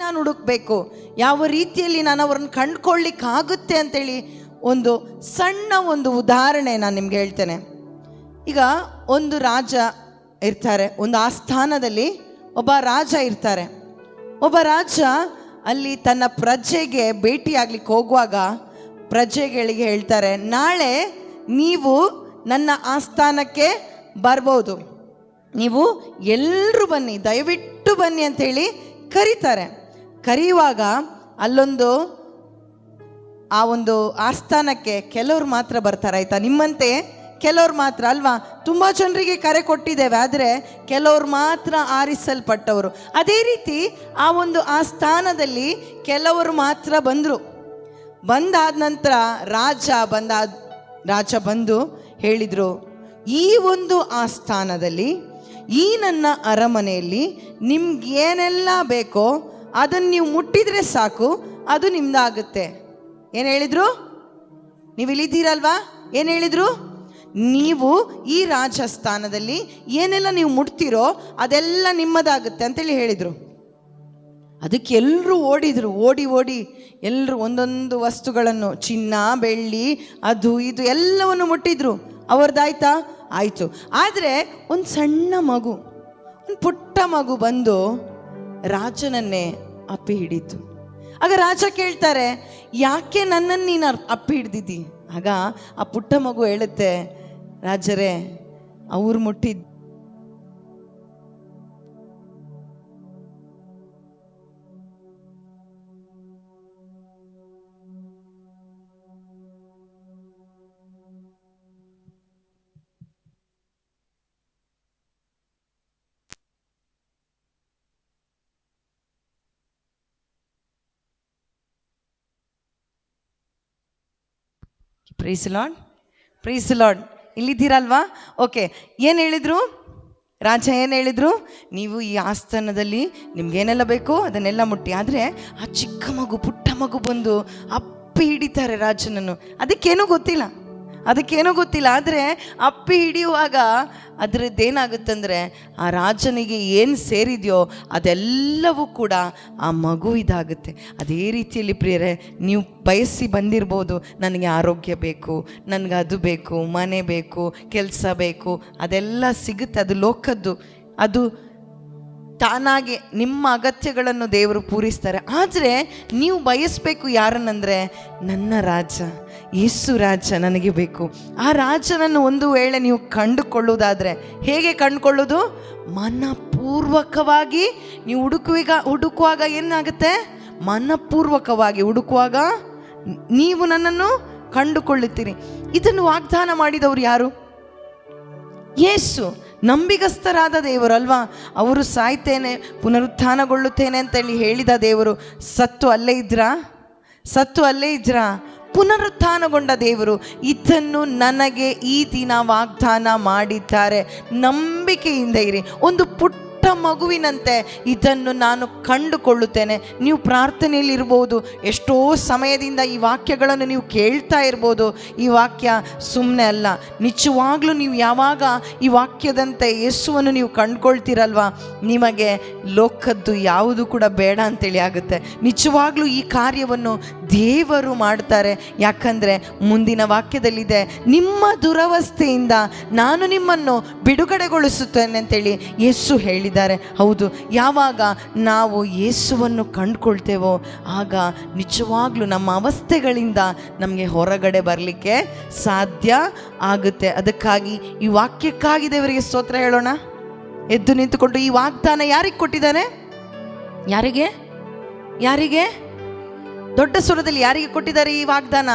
ನಾನು ಹುಡುಕ್ಬೇಕು, ಯಾವ ರೀತಿಯಲ್ಲಿ ನಾನು ಅವ್ರನ್ನ ಕಂಡುಕೊಳ್ಳಿಕ್ಕಾಗುತ್ತೆ ಅಂತೇಳಿ ಒಂದು ಸಣ್ಣ ಒಂದು ಉದಾಹರಣೆ ನಾನು ನಿಮ್ಗೆ ಹೇಳ್ತೇನೆ. ಈಗ ಒಂದು ರಾಜ ಇರ್ತಾರೆ, ಒಂದು ಆಸ್ಥಾನದಲ್ಲಿ ಒಬ್ಬ ರಾಜ ಇರ್ತಾರೆ. ಒಬ್ಬ ರಾಜ ಅಲ್ಲಿ ತನ್ನ ಪ್ರಜೆಗೆ ಭೇಟಿಯಾಗ್ಲಿಕ್ಕೆ ಹೋಗುವಾಗ ಪ್ರಜೆಗಳಿಗೆ ಹೇಳ್ತಾರೆ, ನಾಳೆ ನೀವು ನನ್ನ ಆಸ್ಥಾನಕ್ಕೆ ಬರ್ಬೋದು, ನೀವು ಎಲ್ಲರೂ ಬನ್ನಿ, ದಯವಿಟ್ಟು ಬನ್ನಿ ಅಂತೇಳಿ ಕರೀತಾರೆ. ಕರೆಯುವಾಗ ಅಲ್ಲೊಂದು ಆ ಒಂದು ಆಸ್ಥಾನಕ್ಕೆ ಕೆಲವ್ರು ಮಾತ್ರ ಬರ್ತಾರೆ, ಆಯಿತಾ? ನಿಮ್ಮಂತೆ ಕೆಲವ್ರು ಮಾತ್ರ ಅಲ್ವಾ? ತುಂಬ ಜನರಿಗೆ ಕರೆ ಕೊಟ್ಟಿದ್ದೇವೆ, ಆದರೆ ಕೆಲವ್ರು ಮಾತ್ರ ಆರಿಸಲ್ಪಟ್ಟವರು. ಅದೇ ರೀತಿ ಆ ಒಂದು ಆಸ್ಥಾನದಲ್ಲಿ ಕೆಲವರು ಮಾತ್ರ ಬಂದರು. ಬಂದಾದ ನಂತರ ರಾಜ ಬಂದು ಹೇಳಿದರು, ಈ ಒಂದು ಆಸ್ಥಾನದಲ್ಲಿ, ಈ ನನ್ನ ಅರಮನೆಯಲ್ಲಿ ನಿಮ್ಗೇನೆಲ್ಲ ಬೇಕೋ ಅದನ್ನು ನೀವು ಮುಟ್ಟಿದರೆ ಸಾಕು, ಅದು ನಿಮ್ದಾಗುತ್ತೆ. ಏನು ಹೇಳಿದರು? ನೀವು ಇಲ್ಲಿದ್ದೀರಲ್ವಾ? ಏನು ಹೇಳಿದರು? ನೀವು ಈ ರಾಜಸ್ಥಾನದಲ್ಲಿ ಏನೆಲ್ಲ ನೀವು ಮುಟ್ತೀರೋ ಅದೆಲ್ಲ ನಿಮ್ಮದಾಗುತ್ತೆ ಅಂತೇಳಿ ಹೇಳಿದರು. ಅದಕ್ಕೆ ಎಲ್ಲರೂ ಓಡಿದರು, ಓಡಿ ಎಲ್ಲರೂ ಒಂದೊಂದು ವಸ್ತುಗಳನ್ನು, ಚಿನ್ನ ಬೆಳ್ಳಿ ಅದು ಇದು ಎಲ್ಲವನ್ನು ಮುಟ್ಟಿದ್ರು. ಅವ್ರದ್ದಾಯ್ತಾ? ಆಯಿತು. ಆದರೆ ಒಂದು ಸಣ್ಣ ಮಗು, ಒಂದು ಪುಟ್ಟ ಮಗು ಬಂದು ರಾಜನನ್ನೇ ಅಪ್ಪಿ ಹಿಡಿತು. ಆಗ ರಾಜ ಕೇಳ್ತಾರೆ, ಯಾಕೆ ನನ್ನನ್ನು ನೀನು ಅಪ್ಪಿ ಹಿಡ್ದಿದ್ದಿ? ಆಗ ಆ ಪುಟ್ಟ ಮಗು ಹೇಳುತ್ತೆ, ರಾಜರೇ, ಅವ್ರು ಮುಟ್ಟಿದ್ದು ಪ್ರೈಸ್ ಲಾರ್ಡ್, ಪ್ರೈಸ್ ಲಾರ್ಡ್. ಇಲ್ಲಿದ್ದೀರಲ್ವಾ? ಓಕೆ. ಏನು ಹೇಳಿದರು ರಾಜ? ಏನು ಹೇಳಿದರು? ನೀವು ಈ ಆಸ್ಥಾನದಲ್ಲಿ ನಿಮ್ಗೇನೆಲ್ಲ ಬೇಕೋ ಅದನ್ನೆಲ್ಲ ಮುಟ್ಟಿ. ಆದರೆ ಆ ಚಿಕ್ಕ ಮಗು, ಪುಟ್ಟ ಮಗು ಬಂದು ಅಪ್ಪಿ ಹಿಡಿತಾರೆ ರಾಜನನ್ನು. ಅದಕ್ಕೇನೂ ಗೊತ್ತಿಲ್ಲ. ಆದರೆ ಅಪ್ಪಿ ಹಿಡಿಯುವಾಗ ಅದರದ್ದೇನಾಗುತ್ತಂದರೆ ಆ ರಾಜನಿಗೆ ಏನು ಸೇರಿದೆಯೋ ಅದೆಲ್ಲವೂ ಕೂಡ ಆ ಮಗು ಇದಾಗುತ್ತೆ. ಅದೇ ರೀತಿಯಲ್ಲಿ ಪ್ರಿಯರೇ, ನೀವು ಬಯಸಿ ಬಂದಿರ್ಬೋದು, ನನಗೆ ಆರೋಗ್ಯ ಬೇಕು, ನನಗೆ ಅದು ಬೇಕು, ಮನೆ ಬೇಕು, ಕೆಲಸ ಬೇಕು, ಅದೆಲ್ಲ ಸಿಗುತ್ತೆ. ಅದು ಲೋಕದ್ದು, ಅದು ತಾನಾಗೆ ನಿಮ್ಮ ಅಗತ್ಯಗಳನ್ನು ದೇವರು ಪೂರೈಸ್ತಾರೆ. ಆದರೆ ನೀವು ಬಯಸಬೇಕು ಯಾರನ್ನಂದರೆ, ನನ್ನ ರಾಜ, ಯೇಸು ರಾಜ ನನಗೆ ಬೇಕು. ಆ ರಾಜನನ್ನು ಒಂದು ವೇಳೆ ನೀವು ಕಂಡುಕೊಳ್ಳುವುದಾದರೆ, ಹೇಗೆ ಕಂಡುಕೊಳ್ಳೋದು? ಮನಪೂರ್ವಕವಾಗಿ ನೀವು ಹುಡುಕುವಾಗ ಏನಾಗುತ್ತೆ? ಮನಪೂರ್ವಕವಾಗಿ ಹುಡುಕುವಾಗ ನೀವು ನನ್ನನ್ನು ಕಂಡುಕೊಳ್ಳುತ್ತೀರಿ. ಇದನ್ನು ವಾಗ್ದಾನ ಮಾಡಿದವರು ಯಾರು? ಯೇಸು, ನಂಬಿಗಸ್ತರಾದ ದೇವರು ಅಲ್ವಾ? ಅವರು ಸಾಯ್ತೇನೆ ಪುನರುತ್ಥಾನಗೊಳ್ಳುತ್ತೇನೆ ಅಂತೇಳಿ ಹೇಳಿದ ದೇವರು ಸತ್ತು ಅಲ್ಲೇ ಇದ್ರಾ? ಪುನರುತ್ಥಾನಗೊಂಡ ದೇವರು ಇದನ್ನು ನನಗೆ ಈ ದಿನ ವಾಗ್ದಾನ ಮಾಡಿದ್ದಾರೆ. ನಂಬಿಕೆಯಿಂದ ಇರಿ. ಒಂದು ಪುಟ್ಟ ಮಗುವಿನಂತೆ ಇದನ್ನು ನಾನು ಕಂಡುಕೊಳ್ಳುತ್ತೇನೆ. ನೀವು ಪ್ರಾರ್ಥನೆಯಲ್ಲಿ ಇರ್ಬೋದು, ಎಷ್ಟೋ ಸಮಯದಿಂದ ಈ ವಾಕ್ಯಗಳನ್ನು ನೀವು ಕೇಳ್ತಾ ಇರ್ಬೋದು. ಈ ವಾಕ್ಯ ಸುಮ್ಮನೆ ಅಲ್ಲ. ನಿಜವಾಗ್ಲೂ ನೀವು ಯಾವಾಗ ಈ ವಾಕ್ಯದಂತೆ ಯೇಸುವನ್ನು ನೀವು ಕಂಡುಕೊಳ್ತೀರಲ್ವ, ನಿಮಗೆ ಲೋಕದ್ದು ಯಾವುದು ಕೂಡ ಬೇಡ ಅಂತೇಳಿ ಆಗುತ್ತೆ. ನಿಜವಾಗ್ಲೂ ಈ ಕಾರ್ಯವನ್ನು ದೇವರು ಮಾಡ್ತಾರೆ. ಯಾಕಂದರೆ ಮುಂದಿನ ವಾಕ್ಯದಲ್ಲಿದೆ, ನಿಮ್ಮ ದುರವಸ್ಥೆಯಿಂದ ನಾನು ನಿಮ್ಮನ್ನು ಬಿಡುಗಡೆಗೊಳಿಸುತ್ತೇನೆ ಅಂತೇಳಿ ಯೇಸು ಹೇಳಿದ್ದಾರೆ. ಹೌದು, ಯಾವಾಗ ನಾವು ಯೇಸುವನ್ನು ಕಂಡುಕೊಳ್ತೇವೋ ಆಗ ನಿಜವಾಗ್ಲೂ ನಮ್ಮ ಅವಸ್ಥೆಗಳಿಂದ ನಮಗೆ ಹೊರಗಡೆ ಬರಲಿಕ್ಕೆ ಸಾಧ್ಯ ಆಗುತ್ತೆ. ಅದಕ್ಕಾಗಿ ಈ ವಾಕ್ಯಕ್ಕಾಗಿ ದೇವರಿಗೆ ಸ್ತೋತ್ರ ಹೇಳೋಣ. ಎದ್ದು ನಿಂತುಕೊಂಡು ಈ ವಾಗ್ದಾನ ಯಾರಿಗೆ ಕೊಟ್ಟಿದ್ದಾನೆ? ಯಾರಿಗೆ ದೊಡ್ಡ ಸ್ವರದಲ್ಲಿ ಯಾರಿಗೆ ಕೊಟ್ಟಿದ್ದಾರೆ ಈ ವಾಗ್ದಾನ?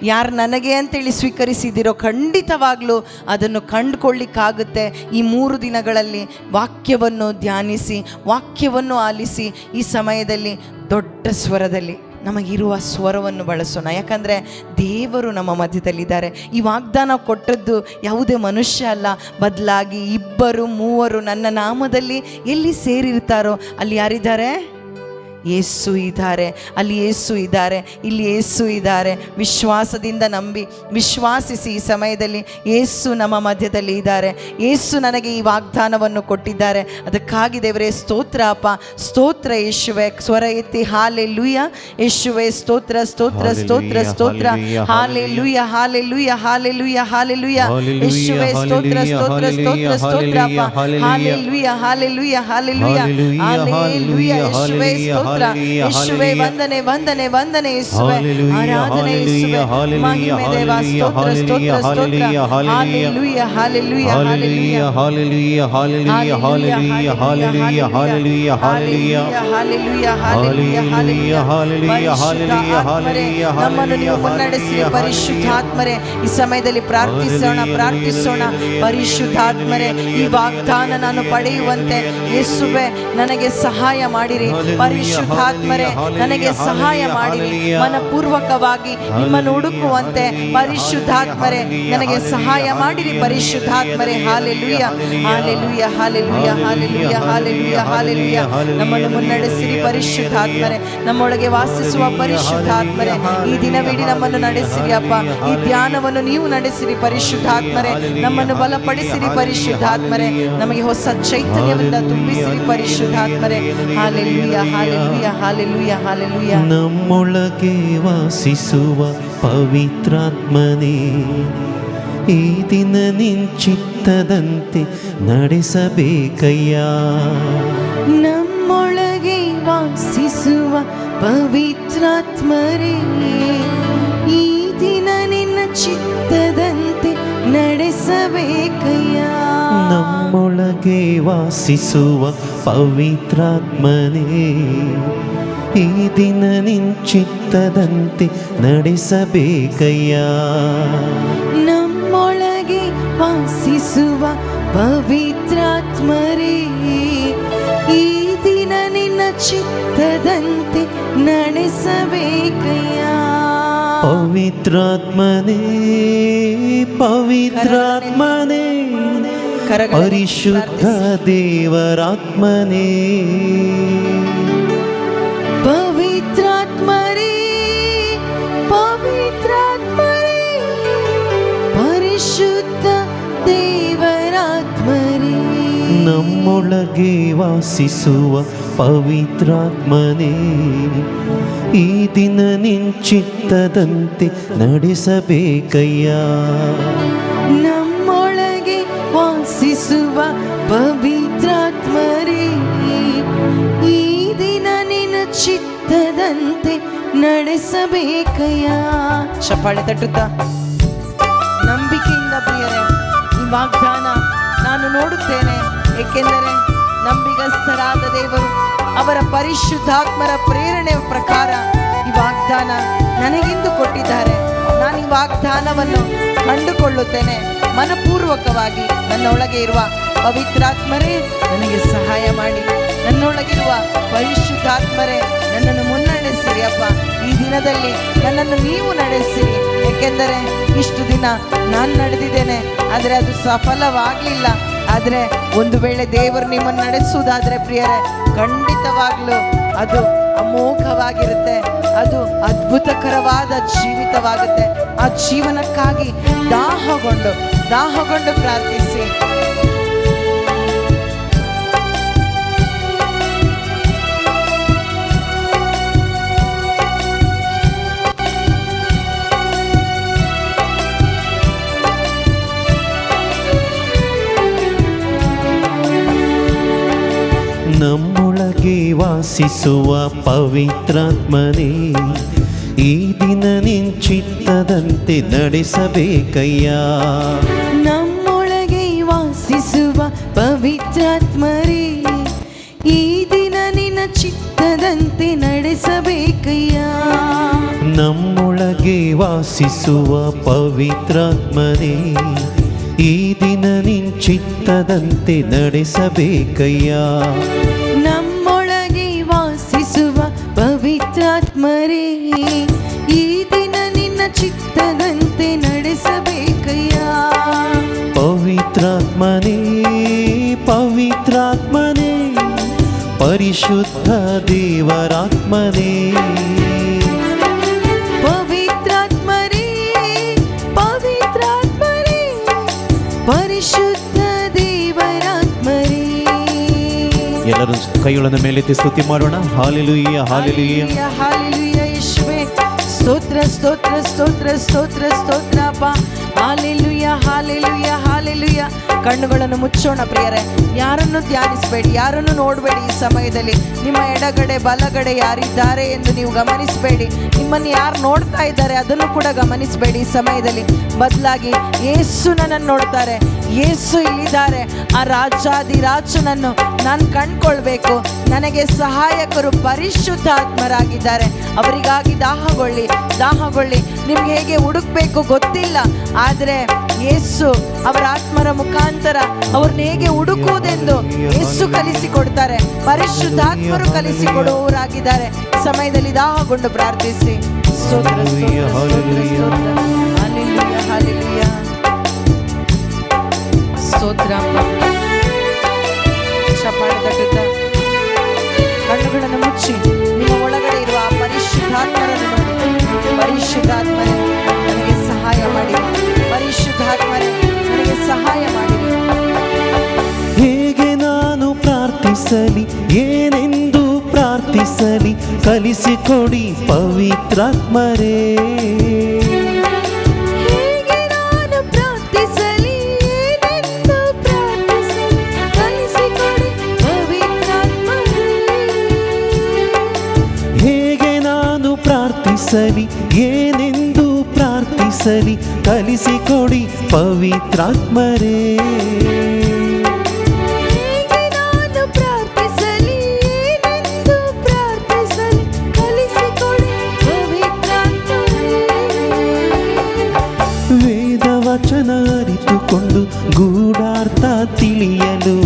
ಯಾರು ನನಗೆ ಅಂತೇಳಿ ಸ್ವೀಕರಿಸಿದಿರೋ ಖಂಡಿತವಾಗ್ಲೂ ಅದನ್ನು ಕಂಡುಕೊಳ್ಳಿಕ್ಕಾಗುತ್ತೆ. ಈ 3 ದಿನಗಳಲ್ಲಿ ವಾಕ್ಯವನ್ನು ಧ್ಯಾನಿಸಿ, ವಾಕ್ಯವನ್ನು ಆಲಿಸಿ, ಈ ಸಮಯದಲ್ಲಿ ದೊಡ್ಡ ಸ್ವರದಲ್ಲಿ ನಮಗಿರುವ ಸ್ವರವನ್ನು ಬಳಸೋಣ. ಯಾಕಂದರೆ ದೇವರು ನಮ್ಮ ಮಧ್ಯದಲ್ಲಿದ್ದಾರೆ. ಈ ವಾಗ್ದಾನ ಕೊಟ್ಟದ್ದು ಯಾವುದೇ ಮನುಷ್ಯ ಅಲ್ಲ, ಬದಲಾಗಿ 2-3 ನನ್ನ ನಾಮದಲ್ಲಿ ಎಲ್ಲಿ ಸೇರಿರ್ತಾರೋ ಅಲ್ಲಿ ಯಾರಿದ್ದಾರೆ? ಯೇಸು ಇದ್ದಾರೆ, ಅಲ್ಲಿ ಯೇಸು ಇದ್ದಾರೆ, ಇಲ್ಲಿ ಯೇಸು ಇದ್ದಾರೆ. ವಿಶ್ವಾಸದಿಂದ ನಂಬಿ ವಿಶ್ವಾಸಿಸಿ. ಈ ಸಮಯದಲ್ಲಿ ಯೇಸು ನಮ್ಮ ಮಧ್ಯದಲ್ಲಿ ಇದ್ದಾರೆ. ಯೇಸು ನನಗೆ ಈ ವಾಗ್ದಾನವನ್ನು ಕೊಟ್ಟಿದ್ದಾರೆ. ಅದಕ್ಕಾಗಿ ದೇವರೇ ಸ್ತೋತ್ರ ಅಪ್ಪ, ಸ್ತೋತ್ರ ಯೇಸುವೆ. ಸ್ವರ ಎತ್ತಿ ಹಾಲೆಲೂಯ ಯೇಸುವೆ, ಸ್ತೋತ್ರ ಸ್ತೋತ್ರ ಸ್ತೋತ್ರ ಸ್ತೋತ್ರ, ಹಾಲೆಲೂಯ ಹಾಲೆಲೂಯ ಹಾಲೆಲೂಯ ಹಾಲೆಲೂಯ ಯೇಸುವೆ, ಸ್ತೋತ್ರ ಸ್ತೋತ್ರ ಸ್ತೋತ್ರ ಸ್ತೋತ್ರ ಅಪ್ಪ, ಹಾಲೆಲೂಯ ಹಾಲೆಲೂಯ ಹಾಲೆಲೂಯ ಹಾಲೆಲೂಯ ಯೇಸುವೆ, ಸ್ತೋತ್ರ ಯೇಸುವೆ, ವಂದನೆ ವಂದನೆ ವಂದನೆ ಯೇಸುವೆ, ಆರಾಧನೆ ಯೇಸುವೆ, ಮಹಿಮೆ ದೇವ, ಸ್ತೋತ್ರ ಸ್ತೋತ್ರ ಸ್ತೋತ್ರ, ಹಾಲೆಲೂಯ ಹಾಲೆಲೂಯ ಹಾಲೆಲೂಯ ಹಾಲೆಲೂಯ ಹಾಲೆಲೂಯ ಹಾಲೆಲೂಯ ಹಾಲೆಲೂಯ ಹಾಲೆಲೂಯ ಹಾಲೆಲೂಯ ಹಾಲೆಲೂಯ ಹಾಲೆಲೂಯ ಹಾಲೆಲೂಯ ಹಾಲೆಲೂಯ ಹಾಲೆಲೂಯ. ನಮ್ಮನ್ನು ನೀವು ಮುನ್ನಡೆಸಿ ಪರಿಶುದ್ಧಾತ್ಮರೇ. ಈ ಸಮಯದಲ್ಲಿ ಪ್ರಾರ್ಥಿಸೋಣ ಪ್ರಾರ್ಥಿಸೋಣ. ಪರಿಶುದ್ಧಾತ್ಮರೇ, ಈ ವಾಗ್ದಾನ ನಾನು ಪಡೆಯುವಂತೆ ಯೇಸುವೆ ನನಗೆ ಸಹಾಯ ಮಾಡಿರಿ. ಪರಿಶುದ್ಧಾತ್ಮರೇ, ನನಗೆ ಸಹಾಯ ಮಾಡಿರಿ. ಮನಪೂರ್ವಕವಾಗಿ ನಿಮ್ಮನ್ನು ಹುಡುಕುವಂತೆ ಪರಿಶುದ್ಧಾತ್ಮರೇ ನನಗೆ ಸಹಾಯ ಮಾಡಿರಿ. ಪರಿಶುದ್ಧಾತ್ಮರೇ, ಹಾಲೆಲೂಯ ಹಾಲೆಲೂಯ ಹಾಲೆಲೂಯ ಹಾಲೆಲೂಯ ಹಾಲೆಲೂಯ ಹಾಲೆಲೂಯ. ನಮ್ಮನ್ನು ಮುನ್ನಡೆಸಿರಿ ಪರಿಶುದ್ಧಾತ್ಮರೇ, ನಮ್ಮೊಳಗೆ ವಾಸಿಸುವ ಪರಿಶುದ್ಧಾತ್ಮರೇ. ಈ ದಿನವಿಡೀ ನಮ್ಮನ್ನು ನಡೆಸಿರಿ ಅಪ್ಪ. ಈ ಧ್ಯಾನವನ್ನು ನೀವು ನಡೆಸಿರಿ ಪರಿಶುದ್ಧಾತ್ಮರೇ. ನಮ್ಮನ್ನು ಬಲಪಡಿಸಿರಿ ಪರಿಶುದ್ಧಾತ್ಮರೇ. ನಮಗೆ ಹೊಸ ಚೈತನ್ಯದಿಂದ ತುಂಬಿಸಿರಿ ಪರಿಶುದ್ಧಾತ್ಮರೇ. ಹಾಲೆಲೂಯ ಹಾಲೆಲೂಯ ಹಾಲೆಲೂಯ ಹಾಲೆಲೂಯ. ನಮ್ಮೊಳಗೆ ವಾಸಿಸುವ ಪವಿತ್ರಾತ್ಮನೇ, ಈ ದಿನ ನಿಂಚಿತ್ತದಂತೆ ನಡೆಸಬೇಕಯ್ಯ. ನಮ್ಮೊಳಗೆ ವಾಸಿಸುವ ಪವಿತ್ರಾತ್ಮರೇ, ಈ ದಿನ ನಿನ್ನ ಚಿತ್ತದಂತೆ ನಡೆಸಬೇಕಯ್ಯ. ನಮ್ಮೊಳಗೆ ವಾಸಿಸುವ ಪವಿತ್ರಾತ್ಮನೇ, ಈ ದಿನ ನಿಂಚಿತ್ತದಂತೆ ನಡೆಸಬೇಕಯ್ಯ. ನಮ್ಮೊಳಗೆ ವಾಸಿಸುವ ಪವಿತ್ರಾತ್ಮರೇ, ಈ ದಿನ ನಿನ್ನ ಚಿತ್ತದಂತೆ ನಡೆಸಬೇಕಯ್ಯ. ಪವಿತ್ರಾತ್ಮನೇ ಪವಿತ್ರಾತ್ಮನೇ, ಪರಿಶುದ್ಧ ದೇವರಾತ್ಮನೇ. ಪವಿತ್ರಾತ್ಮರೇ ಪವಿತ್ರಾತ್ಮರೇ, ಪರಿಶುದ್ಧ ದೇವರಾತ್ಮರೇ. ನಮ್ಮೊಳಗೆ ವಾಸಿಸುವ ಪವಿತ್ರಾತ್ಮನೇ, ಈ ದಿನ ನಿಂಚಿತ್ತದಂತೆ ನಡೆಸಬೇಕಯ್ಯ. ನಮ್ಮೊಳಗೆ ವಾಸಿಸುವ ಪವಿತ್ರಾತ್ಮರೇ, ಈ ದಿನ ನಿನ್ನ ಚಿತ್ತದಂತೆ ನಡೆಸಬೇಕಯ್ಯ. ಚಪ್ಪಾಳೆ ತಟ್ಟುತ್ತಾ ನಂಬಿಕೆಯಿಂದ ಪ್ರಿಯರೇ, ಈ ವಾಗ್ದಾನ ನಾನು ನೋಡುತ್ತೇನೆ. ಏಕೆಂದರೆ ನಂಬಿಗಸ್ತರಾದ ದೇವರು ಅವರ ಪರಿಶುದ್ಧಾತ್ಮರ ಪ್ರೇರಣೆಯ ಪ್ರಕಾರ ಈ ವಾಗ್ದಾನ ನನಗೆಂದು ಕೊಟ್ಟಿದ್ದಾರೆ. ನಾನು ಈ ವಾಗ್ದಾನವನ್ನು ಕಂಡುಕೊಳ್ಳುತ್ತೇನೆ. ಮನಪೂರ್ವಕವಾಗಿ ನನ್ನೊಳಗೆ ಇರುವ ಪವಿತ್ರಾತ್ಮರೇ ನನಗೆ ಸಹಾಯ ಮಾಡಿ. ನನ್ನೊಳಗಿರುವ ಪರಿಶುದ್ಧಾತ್ಮರೇ ನನ್ನನ್ನು ಮುನ್ನಡೆಸಿರಿ ಅಪ್ಪ. ಈ ದಿನದಲ್ಲಿ ನನ್ನನ್ನು ನೀವು ನಡೆಸಿರಿ. ಏಕೆಂದರೆ ಇಷ್ಟು ದಿನ ನಾನು ನಡೆದಿದ್ದೇನೆ, ಆದರೆ ಅದು ಸಫಲವಾಗಲಿಲ್ಲ. ಆದರೆ ಒಂದು ವೇಳೆ ದೇವರು ನಿಮ್ಮನ್ನು ನಡೆಸುವುದಾದರೆ ಪ್ರಿಯರೇ, ಖಂಡಿತವಾಗ್ಲೂ ಅದು ಅಮೋಘವಾಗಿರುತ್ತೆ. ಅದು ಅದ್ಭುತಕರವಾದ ಜೀವಿತವಾಗುತ್ತೆ. ಆ ಜೀವನಕ್ಕಾಗಿ ದಾಹಗೊಂಡು ಪ್ರಾರ್ಥಿಸಿ. ನಮ್ಮೊಳಗೆ ವಾಸಿಸುವ ಪವಿತ್ರಾತ್ಮನೇ, ಈ ದಿನ ನಿಂಚಿತ್ತದಂತೆ ನಡೆಸಬೇಕಯ್ಯ. ನಮ್ಮೊಳಗೆ ವಾಸಿಸುವ ಪವಿತ್ರಾತ್ಮರೇ, ಈ ದಿನ ನಿನ್ನ ಚಿತ್ತದಂತೆ ನಡೆಸಬೇಕಯ್ಯ. ನಮ್ಮೊಳಗೆ ವಾಸಿಸುವ ಪವಿತ್ರಾತ್ಮನೇ, ಈ ದಿನ ನಿಂಚಿತ್ತದಂತೆ ನಡೆಸಬೇಕಯ್ಯ. ನಮ್ಮೊಳಗೆ ವಾಸಿಸುವ ಪವಿತ್ರಾತ್ಮರೇ, ಈ ದಿನ ನಿನ್ನ ಚಿತ್ತದಂತೆ ನಡೆಸಬೇಕಯ್ಯ. ಪವಿತ್ರಾತ್ಮನೇ ಪವಿತ್ರಾತ್ಮನೇ, ಪರಿಶುದ್ಧ ದೇವರಾತ್ಮನೇ. ಪವಿತ್ರಾತ್ಮರೇ ಪವಿತ್ರಾತ್ಮರೇ ಪರಿಶುದ್ಧ ದೇವರಾತ್ಮರೇ. ಎಲ್ಲರೂ ಕೈಗಳನ್ನು ಮೇಲೆತ್ತಿ ಸ್ತುತಿ ಮಾಡೋಣ. ಹಾಲೆಲೂಯ ಹಾಲೆಲೂಯ ಹಾಲೆಲೂಯ ಯೇಸುವೇ, ಸ್ತೋತ್ರ ಸ್ತೋತ್ರ ಸ್ತೋತ್ರ ಸ್ತೋತ್ರ ಸ್ತೋತ್ರ ಅಪ್ಪ. ಹಾಲೆಲೂಯ ಹಾಲೆಲೂಯ ಹಾಲೆಲೂಯ. ಕಣ್ಣುಗಳನ್ನು ಮುಚ್ಚೋಣ ಪ್ರಿಯರೇ. ಯಾರನ್ನು ಧ್ಯಾನಿಸಬೇಡಿ, ಯಾರನ್ನು ನೋಡಬೇಡಿ. ಈ ಸಮಯದಲ್ಲಿ ನಿಮ್ಮ ಎಡಗಡೆ ಬಲಗಡೆ ಯಾರಿದ್ದಾರೆ ಎಂದು ನೀವು ಗಮನಿಸಬೇಡಿ. ನಿಮ್ಮನ್ನು ಯಾರು ನೋಡ್ತಾ ಇದ್ದಾರೆ ಅದನ್ನು ಕೂಡ ಗಮನಿಸಬೇಡಿ. ಈ ಸಮಯದಲ್ಲಿ ಬದಲಾಗಿ ಯೇಸು ನನ್ನನ್ನು ನೋಡ್ತಾರೆ, ಯೇಸು ಇಲ್ಲಿದ್ದಾರೆ. ಆ ರಾಜಾದಿರಾಜನನ್ನು ನಾನು ಕಂಡ್ಕೊಳ್ಬೇಕು. ನನಗೆ ಸಹಾಯಕರು ಪರಿಶುದ್ಧಾತ್ಮರಾಗಿದ್ದಾರೆ. ಅವರಿಗಾಗಿ ದಾಹಗೊಳ್ಳಿ ದಾಹಗೊಳ್ಳಿ. ನಿಮ್ಗೆ ಹೇಗೆ ಹುಡುಕ್ಬೇಕು ಗೊತ್ತಿಲ್ಲ, ಆದರೆ ಯೇಸು ಅವರ ಆತ್ಮರ ಮುಖಾಂತರ ಅವ್ರನ್ನ ಹೇಗೆ ಹುಡುಕುವುದೆಂದು ಯೇಸು ಕಲಿಸಿಕೊಡ್ತಾರೆ. ಪರಿಶುದ್ಧಾತ್ಮರು ಕಲಿಸಿಕೊಡುವವರಾಗಿದ್ದಾರೆ. ಸಮಯದಲ್ಲಿ ದಾಹಗೊಂಡು ಪ್ರಾರ್ಥಿಸಿ. ಸ್ತೋತ್ರ ಸ್ತೋತ್ರ ಸ್ತೋತ್ರ ಸ್ತೋತ್ರ. Hallelujah hallelujah. ಸ್ತೋತ್ರ. ಚಪ್ಪಾಳೆ ತಟ್ಟುತ್ತಾ ಕಣ್ಣುಗಳನ್ನು ಮುಚ್ಚಿ ನಿಮ್ಮ ಒಳಗಡೆ ಇರುವ ಆ ಪರಿಶುದ್ಧಾತ್ಮರನ್ನು ನೋಡಿ. ಪರಿಶುದ್ಧಾತ್ಮರೇ ನನಗೆ ಸಹಾಯ ಮಾಡಿ. ಪರಿಶುದ್ಧಾತ್ಮರೇ ನನಗೆ ಸಹಾಯ ಮಾಡಿ. ಹೇಗೆ ನಾನು ಪ್ರಾರ್ಥಿಸಲಿ, ಏನೆಂದು ಪ್ರಾರ್ಥಿಸಲಿ, ಕಲಿಸಿಕೊಡಿ ಪವಿತ್ರಾತ್ಮರೇ. ಹೇಗೆ ನಾನು ಪ್ರಾರ್ಥಿಸಲಿ, ಏನೆಂದು ಪ್ರಾರ್ಥಿಸಲಿ, ಕಲಿಸಿಕೊಡಿ ಪವಿತ್ರಾತ್ಮರೇ. ಹೇಗೆ ನಾನು ಪ್ರಾರ್ಥಿಸಲಿ, ಏನೆಂದು ಪ್ರಾರ್ಥಿಸಲಿ, ಕಲಿಸಿಕೊಡಿ ಪವಿತ್ರಾತ್ಮರೇ. ಹೇಗೆ ನಾನು ಪ್ರಾರ್ಥಿಸಲಿ, ಏನೆಂದು ಪ್ರಾರ್ಥಿಸಲಿ, ಕಲಿಸಿಕೊಡಿ ಪವಿತ್ರಾತ್ಮರೇ. ವೇದವಚನ ಅರಿತುಕೊಂಡು ಗೂಢಾರ್ಥ ತಿಳಿಯಲು,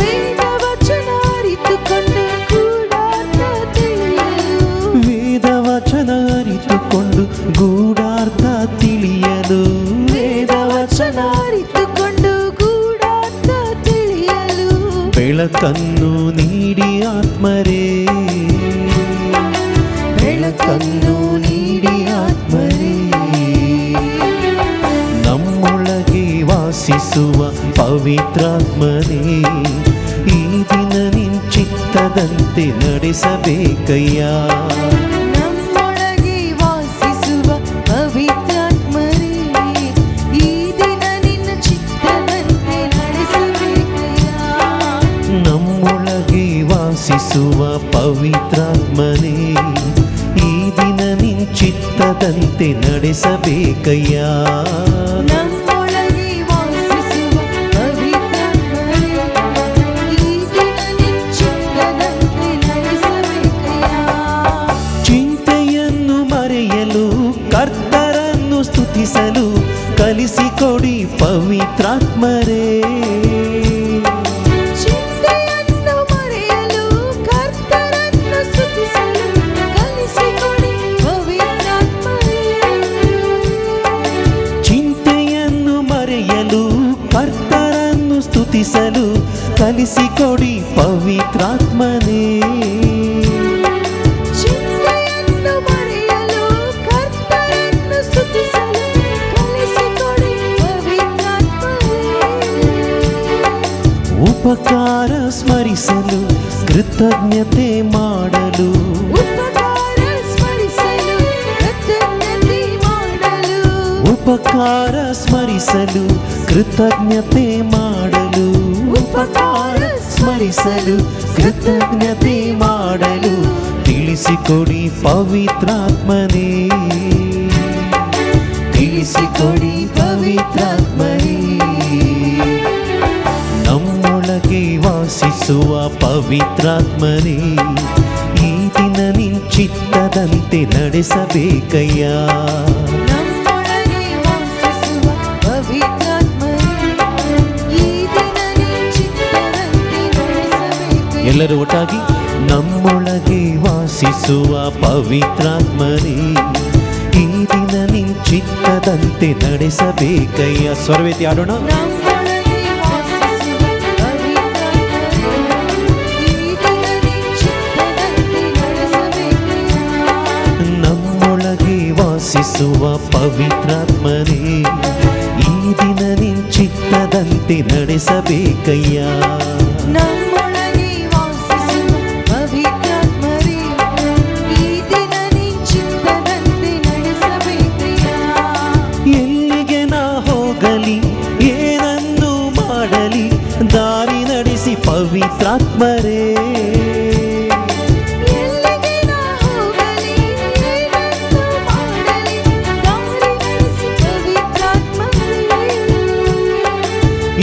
ವೇದವಚನ ಅರಿತುಕೊಂಡು ಗೂಢಾರ್ಥ ತಿಳಿಯಲು, ವೇದವಚನ ಅರಿತುಕೊಂಡು ಗೂಢಾರ್ಥ ತಿಳಿಯಲು, ವೇದವಚನ ಅರಿತುಕೊಂಡು ಗೂಢಾರ್ಥ ತಿಳಿಯಲು ಬೆಳಕನ್ನು ನೀಡಿ ಆತ್ಮರೇ, ಬೆಳಕನ್ನು ನೀಡಿ ಆತ್ಮರೇ. ನಮ್ಮೊಳಗೆ ವಾಸಿಸುವ ಪವಿತ್ರಾತ್ಮನೇ, ಈ ದಿನ ನಿನ್ ಚಿತ್ತದಂತೆ ನಡೆಸಬೇಕಯ್ಯ. ನಮ್ಮೊಳಗೆ ವಾಸಿಸುವ ಪವಿತ್ರಾತ್ಮರೇ, ಈ ದಿನ ನಿನ್ನ ಚಿತ್ತದಂತೆ ನಡೆಸಬೇಕಯ್ಯ. ನಮ್ಮೊಳಗೆ ವಾಸಿಸುವ ಪವಿತ್ರಾತ್ಮನೇ, ಈ ದಿನ ನಿನ್ ಚಿತ್ತದಂತೆ ನಡೆಸಬೇಕಯ್ಯ. ನಮ್ಮೊಳಗೆ ವಾಸಿಸುವ ಪವಿತ್ರಾತ್ಮರೇ, ಈ ದಿನ ನಿನ್ನ ಚಿತ್ತದಂತೆ ನಡೆಸಬೇಕಯ್ಯ. ಚಿಂತೆಯನ್ನು ಮರೆಯಲು ಕರ್ತರನ್ನು ಸ್ತುತಿಸಲು ಕಲಿಸಿಕೊಡಿ ಪವಿತ್ರಾತ್ಮರೇ. ಚಿಂತೆಯನ್ನು ಮರೆಯಲು ಕರ್ತರನ್ನು ಸ್ತುತಿಸಲು ಕಲಿಸಿಕೊಡಿ ಪವಿತ್ರಾತ್ಮರೇ. ಚಿಂತೆಯನ್ನು ಮರೆಯಲು ಕರ್ತರನ್ನು ಸ್ತುತಿಸಲು ಕಲಿಸಿಕೊಡಿ ಪವಿತ್ರಾತ್ಮನೇ. ಚಿಂತೆಯನ್ನು ಮರೆಯಲು ಕರ್ತರನ್ನು ಸ್ತುತಿಸಲು ಕಲಿಸಿಕೊಡಿ ಪವಿತ್ರಾತ್ಮರೇ. ಉಪಕಾರ ಸ್ಮರಿಸಲು ಕೃತಜ್ಞತೆ ಮಾಡಲು, ಉಪಕಾರ ಸ್ಮರಿಸಲು ಕೃತಜ್ಞತೆ ಮಾಡಲು, ಉಪಕಾರ ಸ್ಮರಿಸಲು ಕೃತಜ್ಞತೆ ಮಾಡಲು, ಉಪಕಾರ ಸ್ಮರಿಸಲು ಕೃತಜ್ಞತೆ ಮಾಡಲು ತಿಳಿಸಿಕೊಡಿ ಪವಿತ್ರಾತ್ಮನೇ, ತಿಳಿಸಿಕೊಡಿ ಪವಿತ್ರಾತ್ಮನೇ. ನಮ್ಮೊಳಗೆ ವಾಸಿಸುವ ಪವಿತ್ರಾತ್ಮನೇ, ಈ ದಿನ ನಿನ್ ಚಿತ್ತದಂತೆ ನಡೆಸಬೇಕಯ್ಯ. ನಮ್ಮೊಳಗೆ ವಾಸಿಸುವ ಪವಿತ್ರಾತ್ಮರೇ, ಈ ದಿನ ನಿನ್ನ ಚಿತ್ತದಂತೆ ನಡೆಸಬೇಕಯ್ಯ. ಎಲ್ಲರೂ ಒಟ್ಟಾಗಿ ನಮ್ಮೊಳಗೆ ವಾಸಿಸುವ ಪವಿತ್ರಾತ್ಮನೇ, ಈ ದಿನ ನಿನ್ ಚಿತ್ತದಂತೆ ನಡೆಸಬೇಕಯ್ಯ. ಸ್ವರವೇತಿ ಆಡೋಣ. ನಮ್ಮೊಳಗೆ ವಾಸಿಸುವ ಪವಿತ್ರಾತ್ಮರೇ, ಈ ದಿನ ನಿನ್ನ ವಾಸಿಸುವ ಪವಿತ್ರಾತ್ಮನೇ, ಈ ದಿನ ನಿನ್ ಚಿತ್ತದಂತೆ ನಡೆಸಬೇಕಯ್ಯ. ನಮ್ಮೊಳಗೆ ವಾಸಿಸುವ ಪವಿತ್ರಾತ್ಮರೇ, ಈ ದಿನ ನಿನ್ ಚಿತ್ತದಂತೆ ನಡೆಸಬೇಕಯ್ಯ. ಎಲ್ಲಿಗೆ ನಾ ಹೋಗಲಿ, ಏನನ್ನು ಮಾಡಲಿ, ದಾರಿ ನಡೆಸಿ ಪವಿತ್ರಾತ್ಮರೇ. ಎಲ್ಲಿಗೆ ನಾ ಹೋಗಲಿ, ಏನನ್ನು ಮಾಡಲಿ, ದಾರಿ ನಡೆಸಿ ಪವಿತ್ರಾತ್ಮರೇ.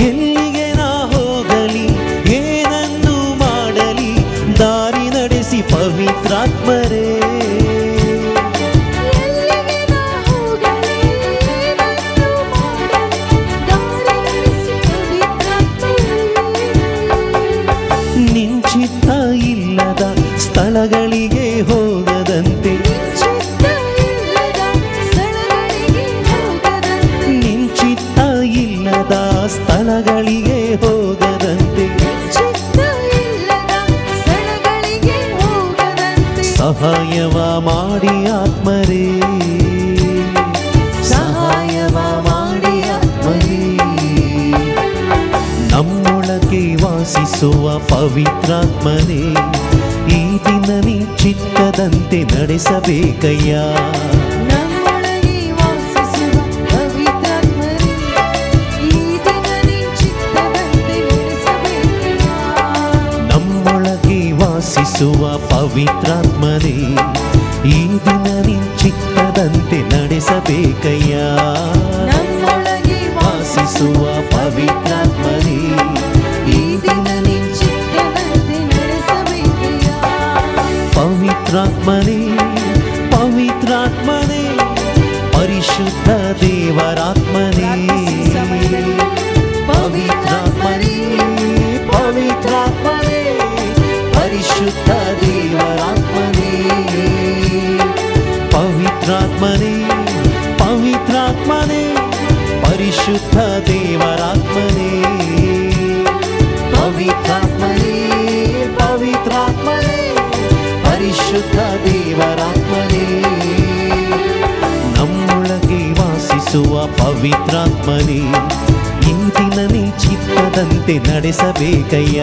ಎಲ್ಲಿಗೆ ನಾ ಹೋಗಲಿ, ಏನನ್ನು ಮಾಡಲಿ, ದಾರಿ ನಡೆಸಿ ಪವಿತ್ರಾತ್ಮರೇ. ಎಲ್ಲಿಗೆ ನಾ ಹೋಗಲಿ, ಏನನ್ನು ಮಾಡಲಿ, ದಾರಿ ನಡೆಸಿ ಪವಿತ್ರಾತ್ಮರೇ. ನಿನ್ ಚಿತ್ತ ಇಲ್ಲದ ಸ್ಥಳಗಳಿಗೆ ಹೋಗದಂತೆ, ಚಿತ್ತ ಇಲ್ಲದ ಸ್ಥಳಗಳಿಗೆ ಹೋಗದಂತೆ, ನಿನ್ ಚಿತ್ತ ಇಲ್ಲದ ಸ್ಥಳಗಳಿಗೆ ಹೋಗದಂತೆ, ಚಿತ್ತ ಇಲ್ಲದ ಸ್ಥಳಗಳಿಗೆ ಹೋಗದಂತೆ ಸಹಾಯವ ಮಾಡಿ ಆತ್ಮರೇ, ಸಹಾಯವ ಮಾಡಿ ಆತ್ಮರೇ. ನಮ್ಮೊಳಗೆ ವಾಸಿಸುವ ಪವಿತ್ರಾತ್ಮನೇ, ಈ ದಿನ ನಿನ್ ಚಿತ್ತದಂತೆ ನಡೆಸಬೇಕಯ್ಯ. ನಮ್ಮೊಳಗೆ ವಾಸಿಸುವ ಪವಿತ್ರಾತ್ಮರೇ, ಈ ದಿನ ನಿನ್ ಚಿತ್ತದಂತೆ ನಡೆಸಬೇಕಯ್ಯ. ನಮ್ಮೊಳಗೆ ವಾಸಿಸುವ ಪವಿತ್ರಾತ್ಮನೇ, ಈ ದಿನ ನಿನ್ ಚಿತ್ತದಂತೆ ನಡೆಸಬೇಕಯ್ಯ. ನಮ್ಮೊಳಗೆ ವಾಸಿಸುವ ಪವಿತ್ರಾತ್ಮನೇ, ಈ ದಿನ ನಿನ್ ಚಿತ್ತದಂತೆ ನಡೆಸಬೇಕಯ್ಯ. ಪವಿತ್ರಾತ್ಮನೇ, ಪವಿತ್ರಾತ್ಮನೇ, ಪರಿಶುದ್ಧ ದೇವರಾತ್ಮನೇ. ಪವಿತ್ರಾತ್ಮನೇ, ಪವಿತ್ರಾತ್ಮನೇ, ಪರಿಶುದ್ಧ ದೇವರಾತ್ಮನೇ. ಪವಿತ್ರಾತ್ಮನೇ, ಪವಿತ್ರಾತ್ಮನೇ, ಪರಿಶುದ್ಧ ದೇವರಾತ್ಮನೇ. ಪವಿತ್ರಾತ್ಮನೇ, ಪವಿತ್ರಾತ್ಮನೇ, ಪರಿಶುದ್ಧ ದೇವರಾತ್ಮನೇ. ನಮ್ಮೊಳಗೆ ವಾಸಿಸುವ ಪವಿತ್ರಾತ್ಮನೇ, ಈ ದಿನ ನಿನ್ ಚಿತ್ತದಂತೆ ನಡೆಸಬೇಕಯ್ಯ.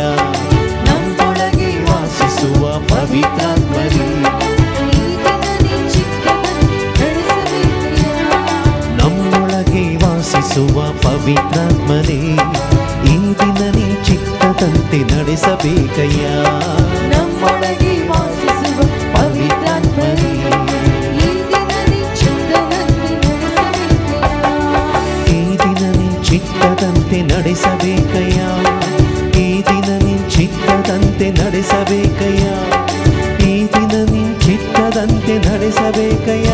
ನಮ್ಮೊಳಗೆ ವಾಸಿಸುವ ಪವಿತ್ರಾತ್ಮನೇ, ಈ ದಿನ ನಿನ್ ಚಿತ್ತದಂತೆ ನಡೆಸಬೇಕಯ್ಯ. ನಮ್ಮೊಳಗೆ ವಾಸಿಸುವ ಪವಿತ್ರಾತ್ಮನೇ, ಈ ದಿನ ನಿನ್ ಚಿತ್ತದಂತೆ ನಡೆಸಬೇಕಯ್ಯ. ನಮ್ಮೊಳಗೆ ವಾಸಿಸುವ ಪವಿತ್ರಾತ್ಮರೇ, ಈ ದಿನ ನಿನ್ ಚಿತ್ತದಂತೆ ನಡೆಸಬೇಕಯ್ಯ. ಈ ದಿನ ನಿನ್ ಚಿತ್ತದಂತೆ ನಡೆಸಬೇಕಯ್ಯ. ಈ ದಿನ ನಿನ್ ಚಿತ್ತದಂತೆ ನಡೆಸಬೇಕಯ್ಯ. ಈ ದಿನ ನಿನ್ ಚಿತ್ತದಂತೆ ನಡೆಸಬೇಕಯ್ಯ.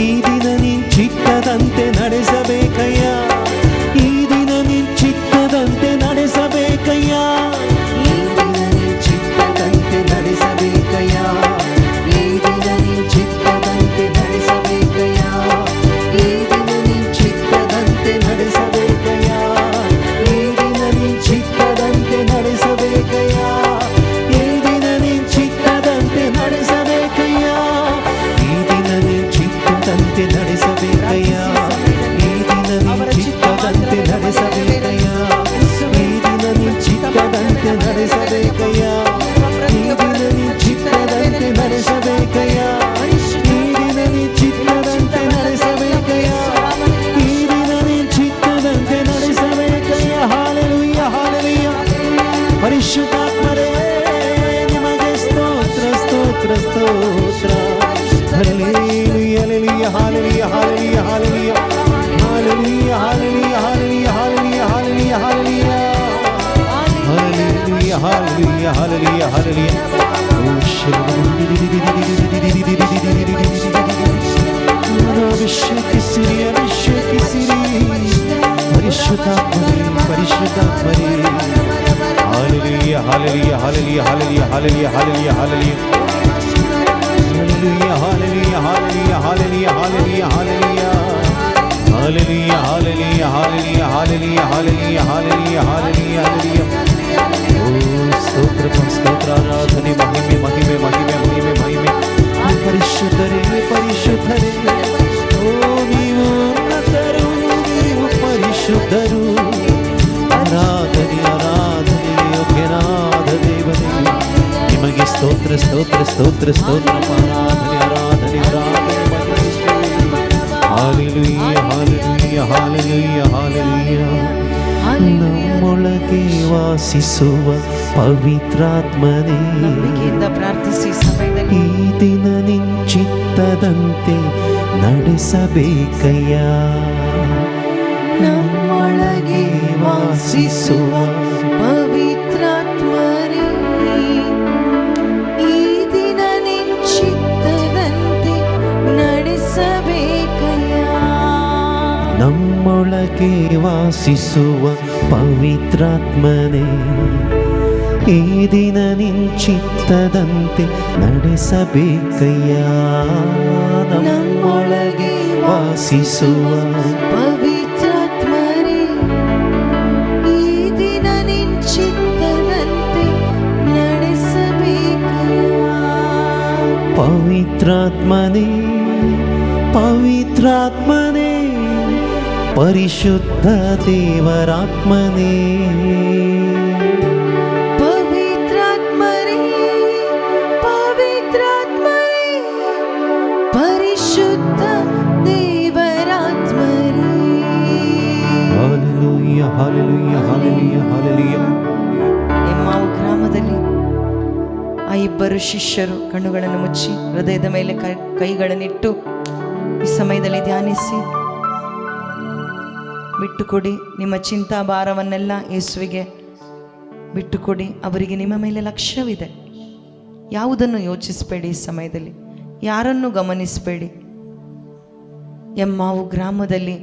ಈ ದಿನ ನಿನ್ ಚಿತ್ತದಂತೆ ನಡೆಸಬೇಕಯ್ಯ. ಈ ದಿನ ನಿನ್ ಚಿತ್ತದಂತೆ ನಡೆಸಬೇಕಯ್ಯ. ಈ ದಿನ ನಿನ್ ಚಿತ್ತದಂತೆ ನಡೆಸಬೇಕಯ್ಯ. ಈ ದಿನ ನಿನ್ ಚಿತ್ತದಂತೆ ನಡೆಸಬೇಕಯ್ಯ. ಈ ದಿನ ನಿನ್ ಚಿತ್ತದಂತೆ ನಡೆಸಬೇಕಯ್ಯ. ಈ ದಿನ ನಿನ್ ಚಿತ್ತದಂತೆ ನಡೆಸಬೇಕಯ್ಯ. ಈ ದಿನ ನಿನ್ ಚಿತ್ತದಂತೆ ನಡೆಸಬೇಕಯ್ಯ. ಈ ದಿನ ನಿನ್ ಚಿತ್ತದಂತೆ ನಡೆಸಬೇಕಯ್ಯ. ಈ ದಿನ ನಿನ್ ಚಿತ್ತದಂತೆ ನಡೆಸಬೇಕಯ್ಯ. ಈ ದಿನ ನಿನ್ ಚಿತ್ತದಂತೆ ನಡೆಸಬೇಕಯ್ಯ. ಈ ದಿನ ನಿನ್ ಚಿತ್ತದಂತೆ ನಡೆಸಬೇಕಯ್ಯ. ಈ ದಿನ ನಿನ್ ಚಿತ್ತದಂತೆ ನಡೆಸಬೇಕಯ್ಯ. ಈ ದಿನ ನಿನ್ ಚಿತ್ತದಂತೆ ನಡೆಸಬೇಕಯ್ಯ. Hallelujah, hallelujah. ಪರಿಶುದ್ಧಾತ್ಮರೇ, ನಿಮಗೆ ಸ್ತೋತ್ರ, ಸ್ತೋತ್ರ, ಸ್ತೋತ್ರ. ಹಲ್ಲೆಲೂಯ, ಹಲ್ಲೆಲೂಯ, ಹಾಲೆಲೂಯ, ಹಾಲೆಲೂಯ, ಹಾಲೆಲೂಯ. ಹಾಲೆಲೂಯ, ಹಾಲೆಲೂಯ, ಹಾಲೆಲೂಯ, ಹಾಲೆಲೂಯ, ಹಾಲೆಲೂಯ, hallelujah. Hallelujah, hallelujah, hallelujah, hallelujah. Oh, Hallelujah, hallelujah, hallelujah, hallelujah, hallelujah, hallelujah, hallelujah. Hallelujah, hallelujah, hallelujah, hallelujah, hallelujah, hallelujah. Hallelujah, hallelujah, hallelujah, hallelujah, hallelujah, hallelujah, hallelujah, hallelujah. ಸ್ತೋತ್ರ ಸ್ತೋತ್ರ ಆರಾಧನೆ ಮಹಿಮೆ ಮಹಿಮೆ ಮಹಿಮೆ ಮಹಿಮೆ ಮಹಿಮೆ ಪರಿಶುದ್ಧರೇ ಪರಿಶುದ್ಧರೇ ಸ್ತೋತ್ರ ಸ್ತೋತ್ರ ಸ್ತೋತ್ರ ಸ್ತೋತ್ರ ಆರಾಧನೆ ಆರಾಧನೆ ಆರಾಧನೆ ಹಾಲೆಲೂಯಾ ಹಾಲೆಲೂಯಾ ಹಾಲೆಲೂಯಾ ಹಾಲೆಲೂಯಾ. ನಮ್ಮೊಳಗೆ ವಾಸಿಸುವ ಪವಿತ್ರಾತ್ಮನೇ, ನಂಬಿಕೆಯಿಂದ ಪ್ರಾರ್ಥಿಸಿ ಸಮಯದಲ್ಲಿ ಈ ದಿನ ನಿಶ್ಚಿತ್ತದಂತೆ ನಡೆಸಬೇಕಯ್ಯ. ನಮ್ಮೊಳಗೆ ವಾಸಿಸುವ ಪವಿತ್ರಾತ್ಮರೇ, ಈ ದಿನ ನಿಶ್ಚಿತ್ತದಂತೆ ನಡೆಸಬೇಕಯ್ಯ. ನಮ್ಮೊಳಗೆ ವಾಸಿಸುವ ಪವಿತ್ರಾತ್ಮನೇ, ಈ ದಿನ ನಿಶ್ಚಿತ್ತದಂತೆ ನಡೆಸಬೇಕಯ್ಯ. ನಮ್ಮೊಳಗೆ ವಾಸಿಸುವ ಪವಿತ್ರಾತ್ಮರೇ, ಈ ದಿನ ನಿಶ್ಚಿತ್ತದಂತೆ ನಡೆಸಬೇಕಯ್ಯ. ಪವಿತ್ರಾತ್ಮನೇ ಪವಿತ್ರಾತ್ಮನೇ, ಪರಿಶುದ್ಧ ದೇವರಾತ್ಮನೇ, ಪವಿತ್ರಾತ್ಮರೇ ಪವಿತ್ರಾತ್ಮರೇ, ಪರಿಶುದ್ಧ ದೇವರಾತ್ಮರೇ. ಹಾಲೆಲೂಯಾ ಹಾಲೆಲೂಯಾ ಹಾಲೆಲೂಯಾ ಹಾಲೆಲೂಯಾ. ಎಮ್ಮಾವು ಗ್ರಾಮದಲ್ಲಿ ಆ ಇಬ್ಬರು ಶಿಷ್ಯರು ಕಣ್ಣುಗಳನ್ನು ಮುಚ್ಚಿ ಹೃದಯದ ಮೇಲೆ ಕೈಗಳನ್ನಿಟ್ಟು ಈ ಸಮಯದಲ್ಲಿ ಧ್ಯಾನಿಸಿ, ಬಿಟ್ಟುಕೊಡಿ ನಿಮ್ಮ ಚಿಂತಾ ಭಾರವನ್ನೆಲ್ಲ ಯೇಸುವಿಗೆ ಬಿಟ್ಟುಕೊಡಿ. ಅವರಿಗೆ ನಿಮ್ಮ ಮೇಲೆ ಲಕ್ಷ್ಯವಿದೆ. ಯಾವುದನ್ನು ಯೋಚಿಸಬೇಡಿ, ಈ ಸಮಯದಲ್ಲಿ ಯಾರನ್ನು ಗಮನಿಸಬೇಡಿ. ಎಮ್ಮಾವು ಗ್ರಾಮದಲ್ಲಿ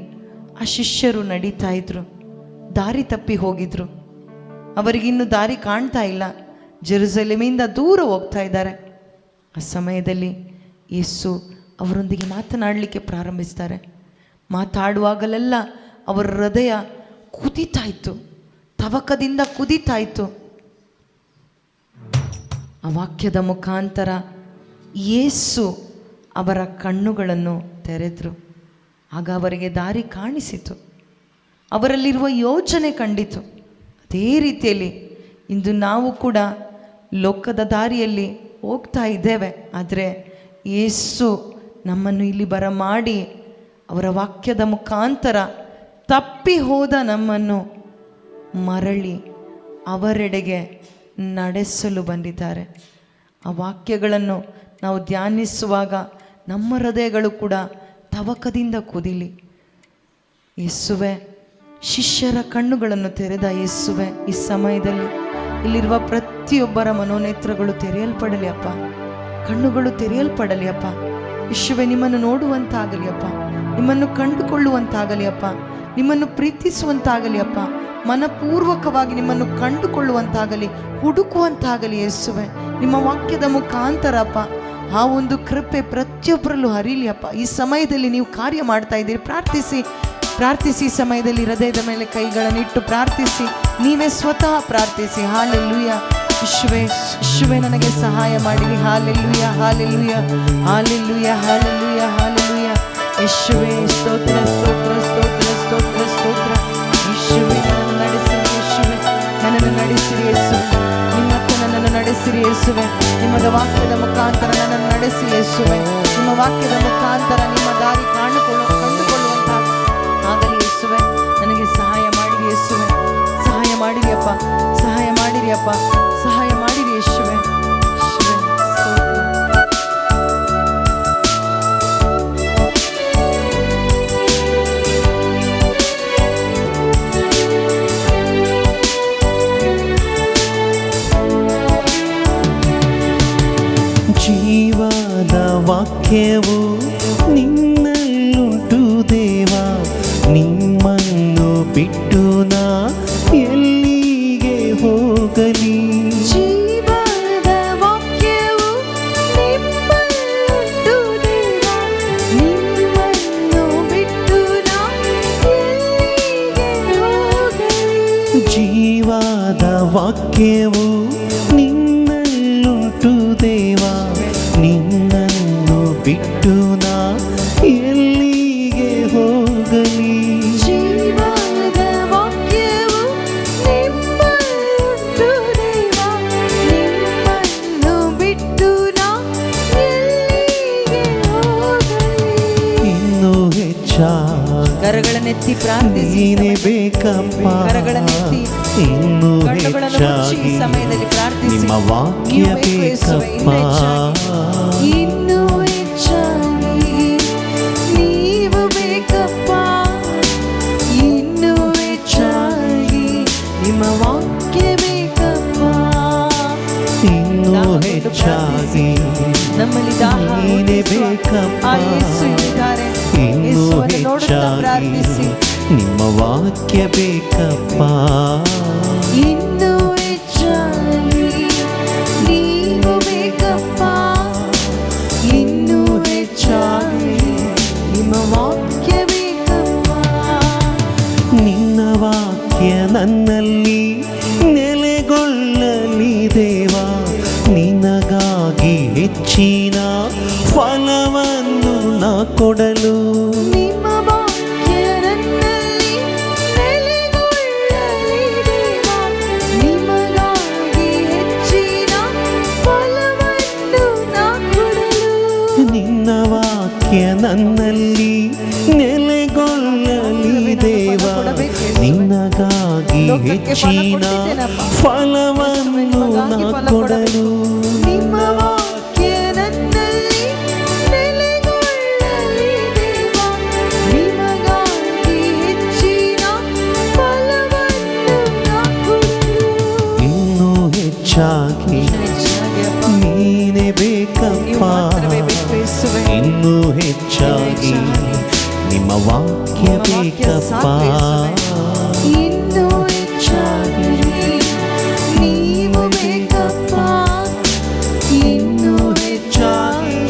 ಆ ಶಿಷ್ಯರು ನಡೀತಾ ಇದ್ರು, ದಾರಿ ತಪ್ಪಿ ಹೋಗಿದ್ರು. ಅವರಿಗಿನ್ನು ದಾರಿ ಕಾಣ್ತಾ ಇಲ್ಲ, ಜೆರುಸಲೇಮಿಂದ ದೂರ ಹೋಗ್ತಾ ಇದ್ದಾರೆ. ಆ ಸಮಯದಲ್ಲಿ ಯೇಸು ಅವರೊಂದಿಗೆ ಮಾತನಾಡಲಿಕ್ಕೆ ಪ್ರಾರಂಭಿಸ್ತಾರೆ. ಮಾತಾಡುವಾಗಲೆಲ್ಲ ಅವರ ಹೃದಯ ಕುದಿತಾ ಇತ್ತು, ತವಕದಿಂದ ಕುದಿತಾ ಇತ್ತು. ಆ ವಾಕ್ಯದ ಮುಖಾಂತರ ಯೇಸು ಅವರ ಕಣ್ಣುಗಳನ್ನು ತೆರೆದರು. ಆಗ ಅವರಿಗೆ ದಾರಿ ಕಾಣಿಸಿತು, ಅವರಲ್ಲಿರುವ ಯೋಚನೆ ಕಂಡಿತು. ಅದೇ ರೀತಿಯಲ್ಲಿ ಇಂದು ನಾವು ಕೂಡ ಲೋಕದ ದಾರಿಯಲ್ಲಿ ಹೋಗ್ತಾ ಇದ್ದೇವೆ. ಆದರೆ ಯೇಸು ನಮ್ಮನ್ನು ಇಲ್ಲಿ ಬರಮಾಡಿ ಅವರ ವಾಕ್ಯದ ಮುಖಾಂತರ ತಪ್ಪಿ ಹೋದ ನಮ್ಮನ್ನು ಮರಳಿ ಅವರೆಡೆಗೆ ನಡೆಸಲು ಬಂದಿದ್ದಾರೆ. ಆ ವಾಕ್ಯಗಳನ್ನು ನಾವು ಧ್ಯಾನಿಸುವಾಗ ನಮ್ಮ ಹೃದಯಗಳು ಕೂಡ ತವಕದಿಂದ ಕುದಿಲಿ. ಯೇಸುವೆ, ಶಿಷ್ಯರ ಕಣ್ಣುಗಳನ್ನು ತೆರೆದ ಯೇಸುವೆ, ಈ ಸಮಯದಲ್ಲಿ ಇಲ್ಲಿರುವ ಪ್ರತಿಯೊಬ್ಬರ ಮನೋನೇತ್ರಗಳು ತೆರೆಯಲ್ಪಡಲಿ ಅಪ್ಪ, ಕಣ್ಣುಗಳು ತೆರೆಯಲ್ಪಡಲಿ ಅಪ್ಪ. ಯೇಸುವೆ, ನಿಮ್ಮನ್ನು ನೋಡುವಂತಾಗಲಿ ಅಪ್ಪ, ನಿಮ್ಮನ್ನು ಕಂಡುಕೊಳ್ಳುವಂತಾಗಲಿ ಅಪ್ಪ, ನಿಮ್ಮನ್ನು ಪ್ರೀತಿಸುವಂತಾಗಲಿ ಅಪ್ಪ, ಮನಪೂರ್ವಕವಾಗಿ ನಿಮ್ಮನ್ನು ಕಂಡುಕೊಳ್ಳುವಂತಾಗಲಿ, ಹುಡುಕುವಂತಾಗಲಿ ಯೇಸುವೆ. ನಿಮ್ಮ ವಾಕ್ಯದ ಮುಖಾಂತರ ಅಪ್ಪ ಆ ಒಂದು ಕೃಪೆ ಪ್ರತಿಯೊಬ್ಬರಲ್ಲೂ ಹರಿಲಿ ಅಪ್ಪ. ಈ ಸಮಯದಲ್ಲಿ ನೀವು ಕಾರ್ಯ ಮಾಡ್ತಾ ಇದ್ದೀರಿ. ಪ್ರಾರ್ಥಿಸಿ ಸಮಯದಲ್ಲಿ ಹೃದಯದ ಮೇಲೆ ಕೈಗಳನ್ನಿಟ್ಟು ಪ್ರಾರ್ಥಿಸಿ, ನೀವೇ ಸ್ವತಃ ಪ್ರಾರ್ಥಿಸಿ. ಹಾಲೆಲೂಯಾ. ಯೇಸುವೆ ನನಗೆ ಸಹಾಯ ಮಾಡಿರಿ. ಹಾಲೆಲೂಯಾ ಹಾಲೆಲೂಯಾ ಹಾಲೆಲೂಯಾ ಹಾಲೆಲೂಯಾ ಹಾಲೆಲೂಯಾ. ಯೇಸುವೆ ಸ್ತೋತ್ರ ಸ್ತೋತ್ರ ಸ್ತೋತ್ರ ಸ್ತೋತ್ರ ಸ್ತೋತ್ರ. ಯೇಸುವೆ ನನ್ನನ್ನು ನಡೆಸಿರಿ, ಯೇಸುವೆ ನನ್ನನ್ನು ನಡೆಸಿರಿ, ಯೇಸುವೆ ನಿಮ್ಮತ್ತ ನನ್ನನ್ನು ನಡೆಸಿರಿ, ಯೇಸುವೆ ನಿಮ್ಮದ ವಾಕ್ಯದ ಮುಖಾಂತರ ನನ್ನನ್ನು ನಡೆಸಿ, ಯೇಸುವೆ ನಿಮ್ಮ ವಾಕ್ಯದ ಮುಖಾಂತರ ನಿಮ್ಮ ದಾರಿ ಕಂಡುಕೊಳ್ಳುವಂತ ಆಗಲಿ ಯೇಸುವೆ. ನನಗೆ ಸಹಾಯ ಮಾಡಿರಿ ಯೇಸುವೆ, ಸಹಾಯ ಮಾಡಿರಿ ಅಪ್ಪ, ಸಹಾಯ ಮಾಡಿರಿ ಅಪ್ಪ, ಸಹಾಯ ಮಾಡಿರಿ ಯೇಸುವೆ. ಜೀವದ ವಾಕ್ಯವು ನಿನ್ನಲ್ಲುಂಟು ದೇವಾ, ನಿಮ್ಮನ್ನು ಬಿಟ್ಟು ನಾ ಎಲ್ಲಿಗೆ ಹೋಗಲಿ. ಜೀವದ ವಾಕ್ಯವು ನಿಮ್ಮಲ್ಲುಂಟು ದೇವಾ, ನಿಮ್ಮನ್ನು ಬಿಟ್ಟು ನಾ ಎಲ್ಲಿಗೆ ಹೋಗಲಿ. ಜೀವದ ವಾಕ್ಯವು ನಿನ್ನಲ್ಲುಂಟು ದೇವಾ, ನಿನ್ನನ್ನು ಬಿಟ್ಟು ನಾ ಎಲ್ಲಿಗೆ ಹೋಗಲಿ. ಜೀವದ ವಾಕ್ಯವು ನಿಮ್ಮಲ್ಲುಂಟು ದೇವಾ, ನಿಮ್ಮನ್ನು ಬಿಟ್ಟು ಕರಗಳನ್ನೆತ್ತಿ ಪ್ರಾರ್ಥಿಸಿ ನೀನೇ ಬೇಕಪ್ಪ ಕರಗಳನ್ನೆತ್ತಿ ಇನ್ನೂ ಕಣ್ಣುಗಳನ್ನು ಮುಚ್ಚಿ ಈ ಹೆಚ್ಚಾಗಿ ಸಮಯದಲ್ಲಿ ಪ್ರಾರ್ಥಿಸಿ ನಿಮ್ಮ ವಾಕ್ಯ ನೀವು ಬೇಕು ಯೇಸುವೆ, ಬೇಕಪ್ಪ ಇನ್ನೂ ಹೆಚ್ಚಾಗಿ ನೀವು ಬೇಕಪ್ಪ ಇನ್ನೂ ಹೆಚ್ಚಾಗಿ ನಿಮ್ಮ ವಾಕ್ಯ ಬೇಕಪ್ಪ ಇನ್ನೂ ಹೆಚ್ಚಾಗಿ ನಮ್ಮಲ್ಲಿ ದಾಹ ನೀನೇ ಹುಟ್ಟಿಸುವ ಬೇಕಪ್ಪ ಆ ಯೇಸು ಇದ್ದಾರೆ. ಇನ್ನೂ ಯೇಸುವನ್ನು ನೋಡುತ್ತಾ ಹೆಚ್ಚಾಗಿ ಪ್ರಾರ್ಥಿಸಿ ನಿಮ್ಮ ವಾಕ್ಯ ಬೇಕಪ್ಪ ಇನ್ನೂ ಹೆಚ್ಚಾಗಿ ನೀವು ಬೇಕಪ್ಪ ಇನ್ನೂ ಹೆಚ್ಚಾಗಿ ನಿಮ್ಮ ವಾಕ್ಯ ಬೇಕಪ್ಪ ನಿನ್ನ ವಾಕ್ಯ ನನ್ನಲ್ಲಿ ನೆಲೆಗೊಳ್ಳಲಿ ದೇವಾ ನಿನಗಾಗಿ ಹೆಚ್ಚಿನ ಫಲವನ್ನು ನಾ ಕೊಡಲು ನಿಮ್ಮ ವಾಕ್ಯ ನನ್ನಲ್ಲಿ ನೆಲೆಗೊಳ್ಳಲಿ ದೇವಾ ನಿಮಗಾಗಿ ಹೆಚ್ಚಿನ ಫಲವನ್ನು ನಾ ಕೊಡಲು ನಿನ್ನ ವಾಕ್ಯ ನನ್ನಲ್ಲಿ ನೆಲೆಗೊಳ್ಳಲಿ ದೇವ ನಿನಗಾಗಿ ಹೆಚ್ಚಿನ ಫಲವನ್ನು ನಾ ಕೊಡಲು ನಿಮ್ಮ ವಾಕ್ಯ ನನ್ನಲ್ಲಿ ನೆಲೆಗೊಳ್ಳಲಿ ದೇವಾ ನಿಮಗಾಗಿ ಹೆಚ್ಚಿನ ಫಲವನ್ನು ನಾ ಕೊಡಲು ಇನ್ನೂ ಹೆಚ್ಚಾಗಿ ನೀನೇ ಬೇಕಪ್ಪ ಇನ್ನೂ ಹೆಚ್ಚಾಗಿ ನಿಮ್ಮ ವಾಕ್ಯ ಬೇಕಪ್ಪ ಇನ್ನೂ ಹೆಚ್ಚಾಗಿ ನೀವು ಬೇಕಪ್ಪ ಇನ್ನೂ ಹೆಚ್ಚಾಗಿ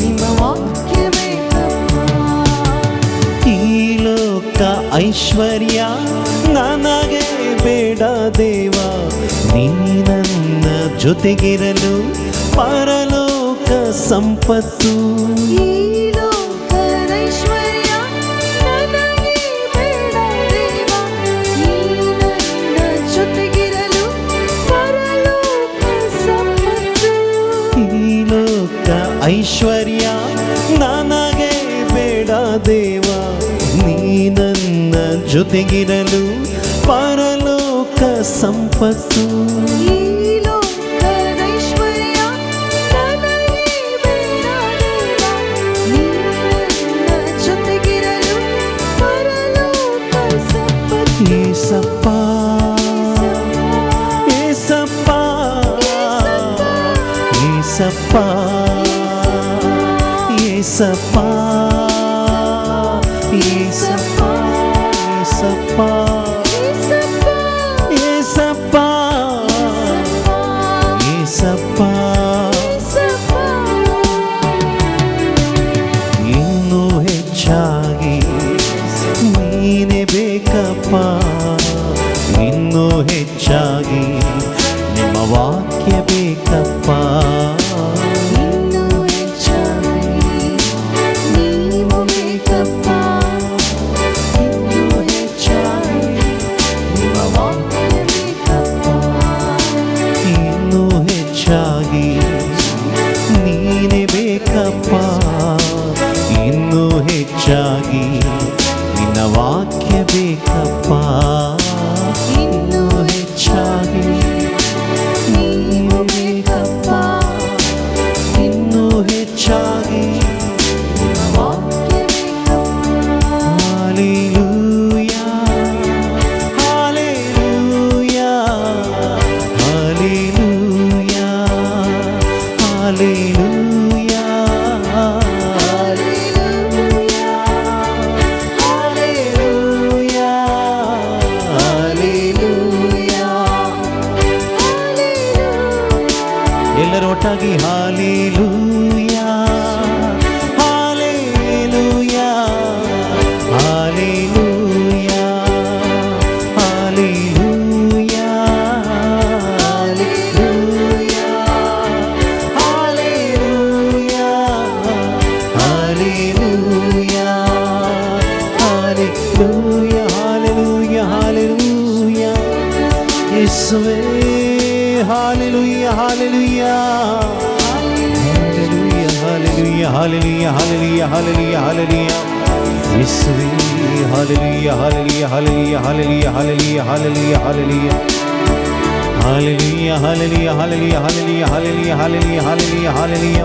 ನಿಮ್ಮ ವಾಕ್ಯ ಬೇಕಪ್ಪ ಈ ಲೋಕ ಐಶ್ವರ್ಯ ನನಗೆ ಬೇಡ ದೇವ ನೀ ನನ್ನ ಜೊತೆಗಿರಲು ಪರಲೋಕ ಸಂಪತ್ತು ಈ ಲೋಕದ ಐಶ್ವರ್ಯ ನನಗೆ ಬೇಡ ದೇವಾ ನೀ ನನ್ನ ಜೊತೆಗಿರಲು ಪರಲೋಕ ಸಂಪತ್ತು ಈ ಲೋಕ ಐಶ್ವರ್ಯ ನನಗೆ ಬೇಡ ದೇವ ನೀ ನನ್ನ ಜೊತೆಗಿರಲು ಪರಲೋಕ ಸಂಪತ್ತು ಈ ಲೋಕದ ಐಶ್ವರ್ಯ ನನಗೆ ಬೇಡ ದೇವಾ ನೀ ನನ್ನ ಜೊತೆಗಿರಲು ಪರಲೋಕ ಸಂಪತ್ತು ಏಸಪ್ಪ ಏಸಪ್ಪ ಏಸಪ್ಪ ಏಸಪ್ಪ ಏಸಪ್ಪ ಏಸಪ್ಪ ಏಸಪ್ಪ ಏಸಪ್ಪ ಇನ್ನೂ ಹೆಚ್ಚಾಗಿ ನೀನೇ ಬೇಕಪ್ಪ ಇನ್ನೂ ಹೆಚ್ಚಾಗಿ ನಿಮ್ಮ ವಾಕ್ಯ ಬೇಕಪ್ಪ ಇನ್ನೂ ಹೆಚ್ಚಾಗಿ ನೀವು ಬೇಕಪ್ಪ ಇನ್ನೂ ಹೆಚ್ಚಾಗಿ ನಿಮ್ಮ ವಾಕ್ಯ ಬೇಕಪ್ಪ ಇನ್ನೂ ಹೆಚ್ಚಾಗಿ ನೀನೇ ಬೇಕಪ್ಪ ಇನ್ನೂ ಹೆಚ್ಚಾಗಿ ನಿನ್ನ ವಾಕ್ಯ ಬೇಕಪ್ಪ ಇನ್ನೂ ಹೆಚ್ಚಾಗಿ ನೀವು ಬೇಕಪ್ಪ ಇನ್ನೂ ಹೆಚ್ಚಾಗಿ ನಿಮ್ಮ ವಾಕ್ಯ ಬೇಕಪ್ಪ ಹಾಲೆಲೂಯಾ ಹಾಲೆಲೂಯಾ ಹಾಲೆಲೂಯಾ ಹಾಲೆಲೂಯಾ ಹಾಲೆಲೂಯಾ ಹಾಲೆಲೂಯಾ ಎಲ್ಲರೂ ಒಟ್ಟಾಗಿ ಹಾಲೆಲೂಯಾ ಹಾಲೆಲೂಯಾ ಹಾಲೆಲೂಯಾ ಹಾಲೆಲೂಯಾ ಹಾಲೆಲೂಯಾ ಹಾಲೆಲೂಯಾ ಹಾಲೆಲೂಯಾ ಹಾಲೆಲೂಯಾ ಹಾಲೆಲೂಯಾ ಹಾಲೆಲೂಯಾ ಯೇಸುವೇ ಹಾಲೆಲೂಯಾ ಹಾಲೆಲೂಯಾ ಹಾಲೆಲೂಯಾ ಹಾಲೆಲೂಯಾ ಹಾಲೆಲೂಯಾ ಹಾಲೆಲೂಯಾ ಹಾಲೆಲೂಯಾ ಹಾಲೆಲೂಯಾ ಯೇಸುವೇ ಹಾಲೆಲೂಯಾ ಹಾಲೆಲೂಯಾ ಹಾಲೆಲೂಯಾ ಹಾಲೆಲೂಯಾ ಹಾಲೆಲೂಯಾ ಹಾಲೆಲೂಯಾ ಹಾಲೆಲೂಯಾ ಹಾಲೆಲೂಯಾ ಹಾಲೆಲೂಯಾ ಹಾಲೆಲೂಯಾ ಹಾಲೆಲೂಯಾ ಹಾಲೆಲೂಯಾ ಹಾಲೆಲೂಯಾ ಹಾಲೆಲೂಯಾ ಹಾಲೆಲೂಯಾ